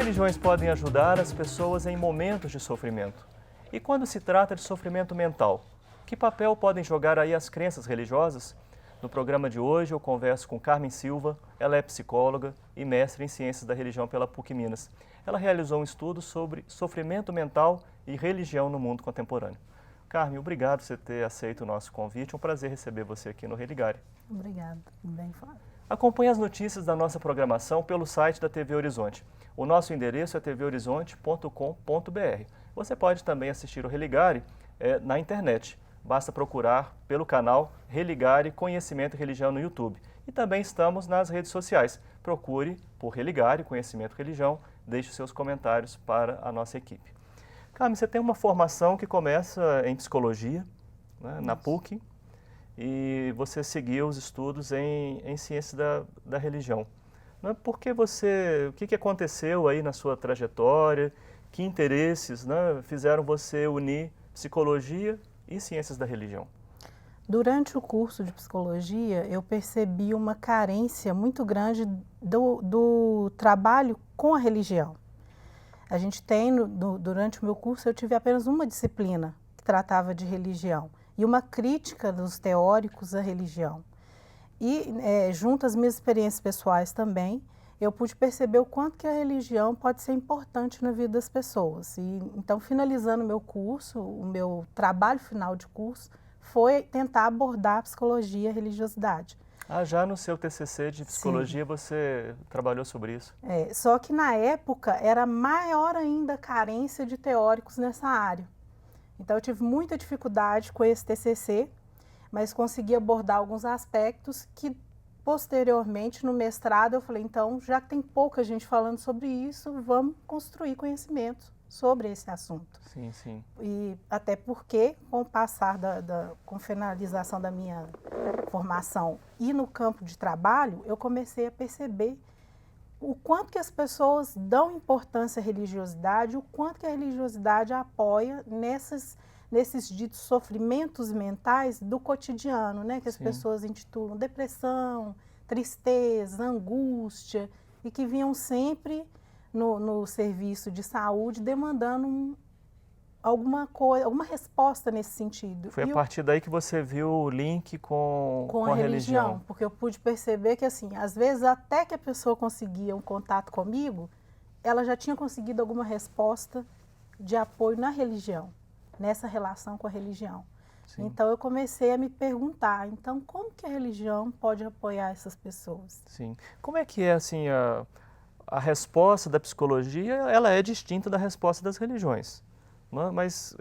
religiões podem ajudar as pessoas em momentos de sofrimento? E quando se trata de sofrimento mental, que papel podem jogar aí as crenças religiosas? No programa de hoje eu converso com Carmen Silva, ela é psicóloga e mestre em Ciências da Religião pela PUC Minas. Ela realizou um estudo sobre sofrimento mental e religião no mundo contemporâneo. Carmen, obrigado por você ter aceito o nosso convite, é um prazer receber você aqui no Religare. Obrigada, bem falado. Acompanhe as notícias da nossa programação pelo site da TV Horizonte. O nosso endereço é tvhorizonte.com.br. Você pode também assistir o Religare na internet. Basta procurar pelo canal Religare Conhecimento e Religião no YouTube. E também estamos nas redes sociais. Procure por Religare Conhecimento e Religião, deixe seus comentários para a nossa equipe. Carmen, você tem uma formação que começa em psicologia, né, na PUC, e você seguiu os estudos em ciências da religião. Por que o que aconteceu aí na sua trajetória, que interesses, né, fizeram você unir psicologia e ciências da religião? Durante o curso de psicologia, eu percebi uma carência muito grande do trabalho com a religião. A gente tem, durante o meu curso, eu tive apenas uma disciplina que tratava de religião e uma crítica dos teóricos à religião. E, junto às minhas experiências pessoais também, eu pude perceber o quanto que a religião pode ser importante na vida das pessoas. E, então, finalizando o meu curso, o meu trabalho final de curso foi tentar abordar a psicologia e a religiosidade. Já no seu TCC de psicologia, sim, você trabalhou sobre isso? Só que na época era maior ainda a carência de teóricos nessa área. Então eu tive muita dificuldade com esse TCC, mas consegui abordar alguns aspectos que posteriormente no mestrado eu falei, então já que tem pouca gente falando sobre isso, vamos construir conhecimento sobre esse assunto. Sim, sim. E até porque, com o passar com a finalização da minha formação e no campo de trabalho, eu comecei a perceber o quanto que as pessoas dão importância à religiosidade, o quanto que a religiosidade apoia nesses ditos sofrimentos mentais do cotidiano, né? Que as pessoas intitulam depressão, tristeza, angústia, e que vinham sempre no serviço de saúde demandando alguma resposta nesse sentido. Foi a partir daí que você viu o link com a religião. Porque eu pude perceber que, assim, às vezes até que a pessoa conseguia um contato comigo, ela já tinha conseguido alguma resposta de apoio na religião, nessa relação com a religião. Sim. Então eu comecei a me perguntar, então como que a religião pode apoiar essas pessoas? Sim. Como é que é, assim, a resposta da psicologia, ela é distinta da resposta das religiões, né? Mas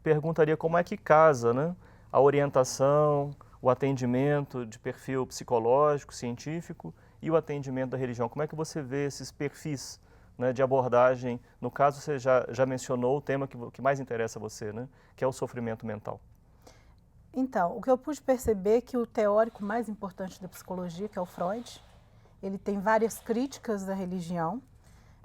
perguntaria como é que casa, né, a orientação, o atendimento de perfil psicológico, científico e o atendimento da religião. Como é que você vê esses perfis, né, de abordagem? No caso, você já mencionou o tema que mais interessa a você, né, que é o sofrimento mental. Então, o que eu pude perceber é que o teórico mais importante da psicologia, que é o Freud, ele tem várias críticas da religião,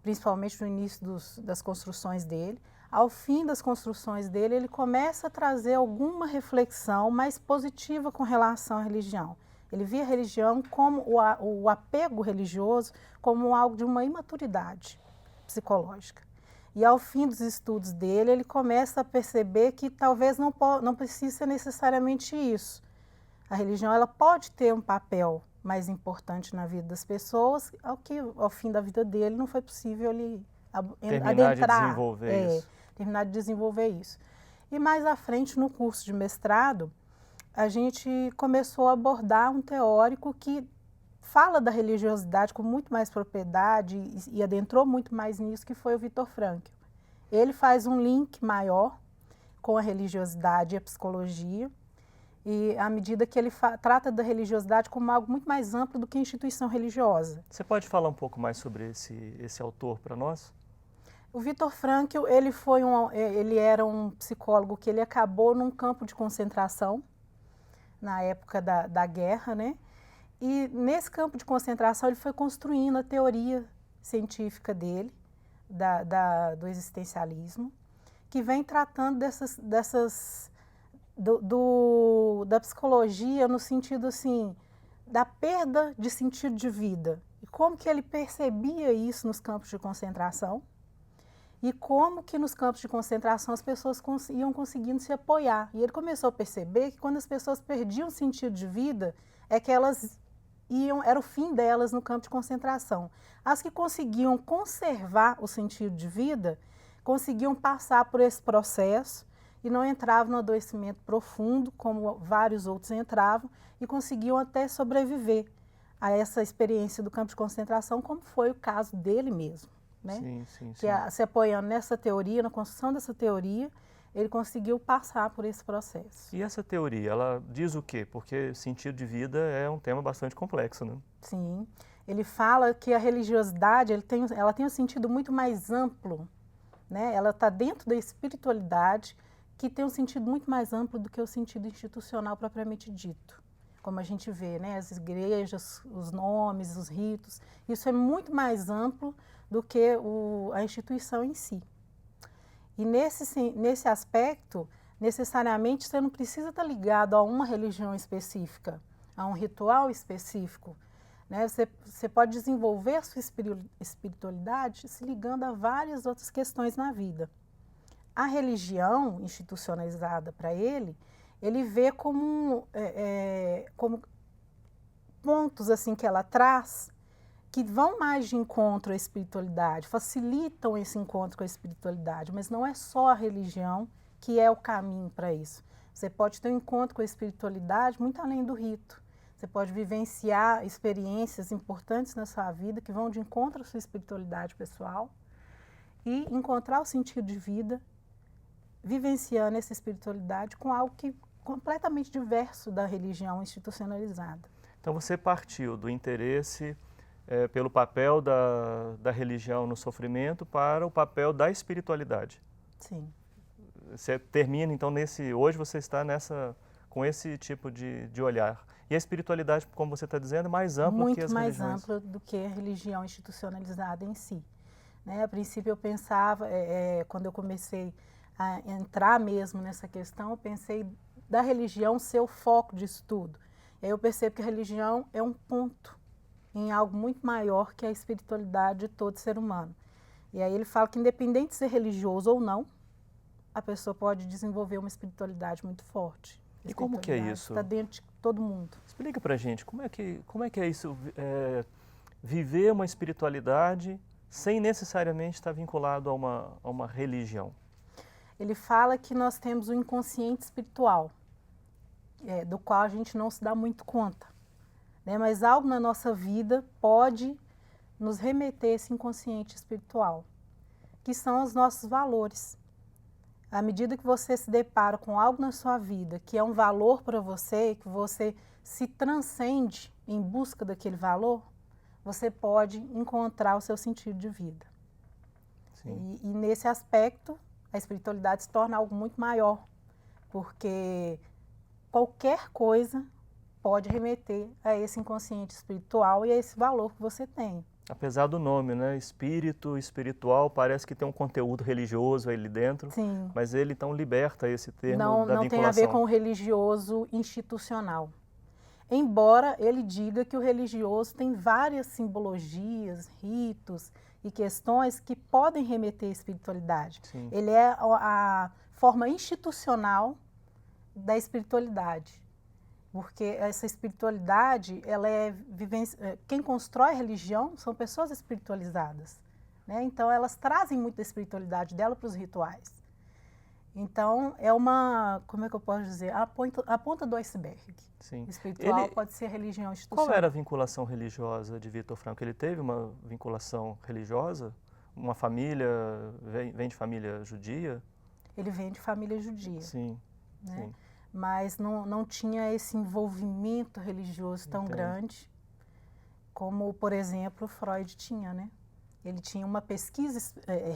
principalmente no início das construções dele. Ao fim das construções dele, ele começa a trazer alguma reflexão mais positiva com relação à religião. Ele via a religião como o apego religioso como algo de uma imaturidade psicológica. E ao fim dos estudos dele, ele começa a perceber que talvez não precise ser necessariamente isso. A religião ela pode ter um papel mais importante na vida das pessoas, ao fim da vida dele não foi possível ele terminar de desenvolver isso. E mais à frente, no curso de mestrado, a gente começou a abordar um teórico que fala da religiosidade com muito mais propriedade e adentrou muito mais nisso, que foi o Viktor Frankl. Ele faz um link maior com a religiosidade e a psicologia, e à medida que ele trata da religiosidade como algo muito mais amplo do que a instituição religiosa. Você pode falar um pouco mais sobre esse autor para nós? O Viktor Frankl, ele era um psicólogo que ele acabou num campo de concentração, na época da guerra, né? E nesse campo de concentração ele foi construindo a teoria científica dele, do existencialismo, que vem tratando da psicologia no sentido assim, da perda de sentido de vida. E como que ele percebia isso nos campos de concentração e como que nos campos de concentração as pessoas iam conseguindo se apoiar. E ele começou a perceber que quando as pessoas perdiam o sentido de vida, é que elas era o fim delas no campo de concentração. As que conseguiam conservar o sentido de vida, conseguiam passar por esse processo e não entravam no adoecimento profundo, como vários outros entravam, e conseguiam até sobreviver a essa experiência do campo de concentração, como foi o caso dele mesmo. Né? Sim, sim, sim. Que, se apoiando nessa teoria, na construção dessa teoria, ele conseguiu passar por esse processo. E essa teoria, ela diz o quê? Porque sentido de vida é um tema bastante complexo, né? Sim. Ele fala que a religiosidade ela tem um sentido muito mais amplo, né? Ela está dentro da espiritualidade, que tem um sentido muito mais amplo do que o sentido institucional propriamente dito. Como a gente vê, né? As igrejas, os nomes, os ritos, isso é muito mais amplo do que a instituição em si. E nesse aspecto, necessariamente você não precisa estar ligado a uma religião específica, a um ritual específico. Né? Você pode desenvolver a sua espiritualidade se ligando a várias outras questões na vida. A religião institucionalizada para ele vê como pontos assim que ela traz que vão mais de encontro à espiritualidade, facilitam esse encontro com a espiritualidade, mas não é só a religião que é o caminho para isso. Você pode ter um encontro com a espiritualidade muito além do rito. Você pode vivenciar experiências importantes na sua vida que vão de encontro à sua espiritualidade pessoal e encontrar o sentido de vida vivenciando essa espiritualidade com algo que completamente diverso da religião institucionalizada. Então você partiu do interesse pelo papel da religião no sofrimento para o papel da espiritualidade. Sim. Você termina, então, hoje você está com esse tipo de olhar. E a espiritualidade, como você está dizendo, é mais ampla que as religiões. Muito mais ampla do que a religião institucionalizada em si. Né? A princípio eu pensava, quando eu comecei a entrar mesmo nessa questão, eu pensei da religião ser o foco disso tudo. E aí eu percebo que a religião é um ponto em algo muito maior que a espiritualidade de todo ser humano. E aí ele fala que independente de ser religioso ou não, a pessoa pode desenvolver uma espiritualidade muito forte. E como que é isso? Está dentro de todo mundo. Explica pra gente, como é que é isso, viver uma espiritualidade sem necessariamente estar vinculado a uma religião? Ele fala que nós temos um inconsciente espiritual, do qual a gente não se dá muito conta. Né? Mas algo na nossa vida pode nos remeter a esse inconsciente espiritual, que são os nossos valores. À medida que você se depara com algo na sua vida que é um valor para você, que você se transcende em busca daquele valor, você pode encontrar o seu sentido de vida. E nesse aspecto, a espiritualidade se torna algo muito maior, porque qualquer coisa pode remeter a esse inconsciente espiritual e a esse valor que você tem. Apesar do nome, né? Espírito, espiritual, parece que tem um conteúdo religioso ali dentro. Sim. Mas ele então liberta esse termo da vinculação. Não tem a ver com o religioso institucional. Embora ele diga que o religioso tem várias simbologias, ritos e questões que podem remeter à espiritualidade. Sim. Ele é a forma institucional da espiritualidade. Porque essa espiritualidade, quem constrói a religião são pessoas espiritualizadas. Né? Então, elas trazem muito da espiritualidade dela para os rituais. Então, é como é que eu posso dizer? A ponta do iceberg. Sim. Espiritual pode ser religião institucional. Qual era a vinculação religiosa de Vitor Frankl? Ele teve uma vinculação religiosa? Uma família, vem de família judia? Ele vem de família judia. Sim, né? sim. Mas não tinha esse envolvimento religioso tão grande como, por exemplo, Freud tinha, né? Ele tinha uma pesquisa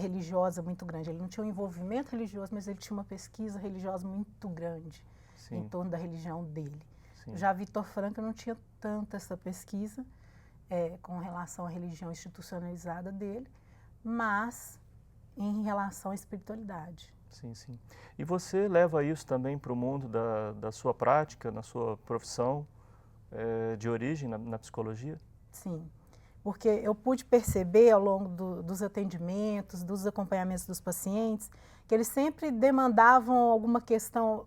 religiosa muito grande. Ele não tinha um envolvimento religioso, mas ele tinha uma pesquisa religiosa muito grande em torno da religião dele. Sim. Já Vitor Frankl não tinha tanta essa pesquisa com relação à religião institucionalizada dele, mas em relação à espiritualidade. Sim, sim. E você leva isso também para o mundo da sua prática, na sua profissão de origem, na psicologia? Sim. porque eu pude perceber ao longo dos atendimentos, dos acompanhamentos dos pacientes, que eles sempre demandavam alguma questão,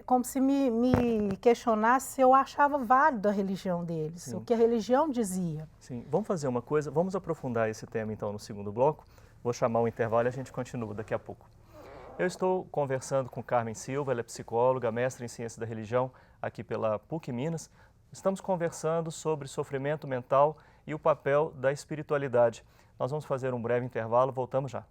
como se me questionasse se eu achava válido a religião deles, Sim. o que a religião dizia. Sim, vamos fazer uma coisa, vamos aprofundar esse tema então no segundo bloco. Vou chamar um intervalo e a gente continua daqui a pouco. Eu estou conversando com Carmen Silva, ela é psicóloga, mestre em Ciência da Religião aqui pela PUC Minas. Estamos conversando sobre sofrimento mental e o papel da espiritualidade. Nós vamos fazer um breve intervalo, voltamos já.